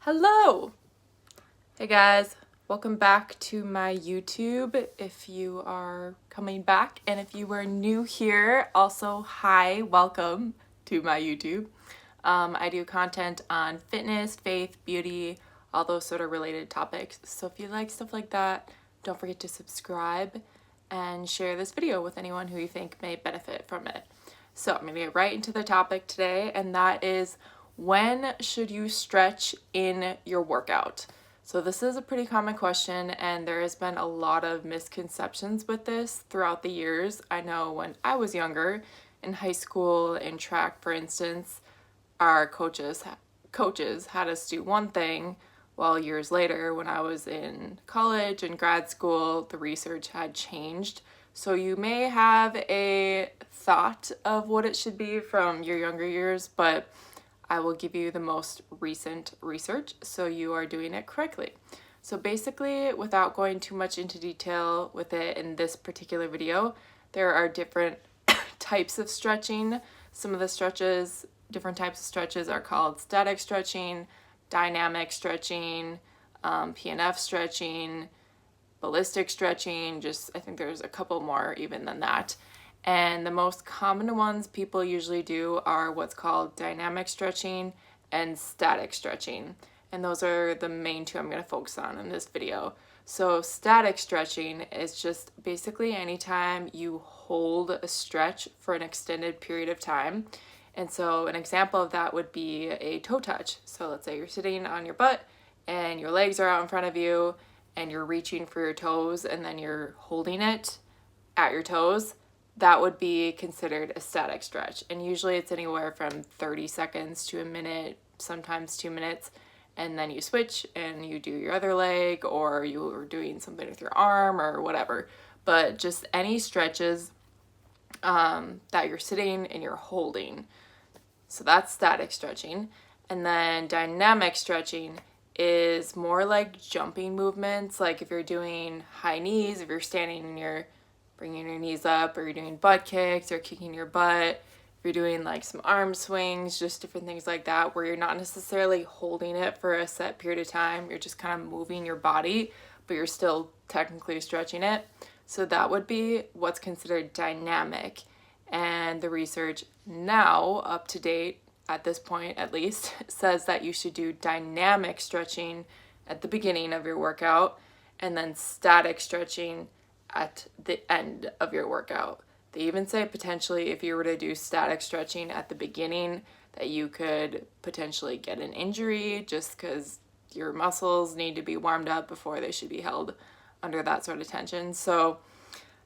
Hello! Hey guys, welcome back to my YouTube if you are coming back, and if you were new here, also hi, welcome to my YouTube. I do content on fitness, faith, beauty, all those sort of related topics. So if you like stuff like that, don't forget to subscribe and share this video with anyone who you think may benefit from it. So I'm going to get right into the topic today, and that is, when should you stretch in your workout? So this is a pretty common question, and there has been a lot of misconceptions with this throughout the years. I know when I was younger, in high school, in track, for instance, our coaches had us do one thing, while years later, when I was in college and grad school, the research had changed. So you may have a thought of what it should be from your younger years, but I will give you the most recent research so you are doing it correctly. So basically, without going too much into detail with it in this particular video, there are different types of stretching. Some of the different types of stretches are called static stretching, dynamic stretching, PNF stretching, ballistic stretching, I think there's a couple more even than that. And the most common ones people usually do are what's called dynamic stretching and static stretching. And those are the main two I'm going to focus on in this video. So static stretching is just basically anytime you hold a stretch for an extended period of time. And so an example of that would be a toe touch. So let's say you're sitting on your butt and your legs are out in front of you and you're reaching for your toes and then you're holding it at your toes. That would be considered a static stretch. And usually it's anywhere from 30 seconds to a minute, sometimes 2 minutes. And then you switch and you do your other leg, or you are doing something with your arm or whatever. But just any stretches that you're sitting and you're holding. So that's static stretching. And then dynamic stretching is more like jumping movements. Like if you're doing high knees, if you're standing and you're bringing your knees up, or you're doing butt kicks or kicking your butt, if you're doing like some arm swings, just different things like that, where you're not necessarily holding it for a set period of time, you're just kind of moving your body, but you're still technically stretching it. So that would be what's considered dynamic. And the research now, up to date, at this point at least, says that you should do dynamic stretching at the beginning of your workout and then static stretching at the end of your workout. They even say potentially if you were to do static stretching at the beginning that you could potentially get an injury just because your muscles need to be warmed up before they should be held under that sort of tension. So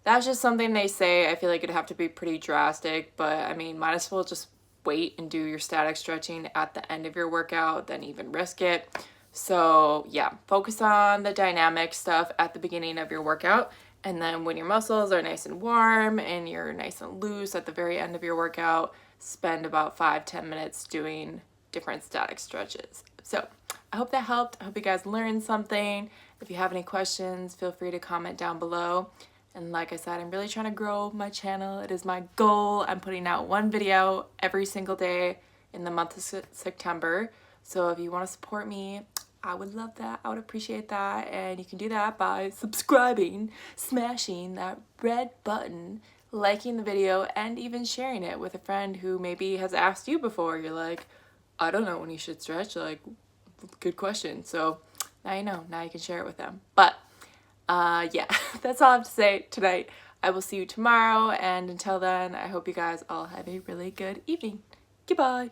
that's just something they say. I feel like it'd have to be pretty drastic, but I mean, might as well just wait and do your static stretching at the end of your workout than even risk it. So yeah, focus on the dynamic stuff at the beginning of your workout. And then when your muscles are nice and warm and you're nice and loose at the very end of your workout, spend about 5-10 minutes doing different static stretches. So I hope that helped. I hope you guys learned something. If you have any questions, feel free to comment down below. And like I said, I'm really trying to grow my channel. It is my goal. I'm putting out one video every single day in the month of September. So if you want to support me, I would love that. I would appreciate that. And you can do that by subscribing, smashing that red button, liking the video, and even sharing it with a friend who maybe has asked you before. You're like, I don't know when you should stretch. Like, good question. So now you know. Now you can share it with them. But yeah, that's all I have to say tonight. I will see you tomorrow. And until then, I hope you guys all have a really good evening. Goodbye.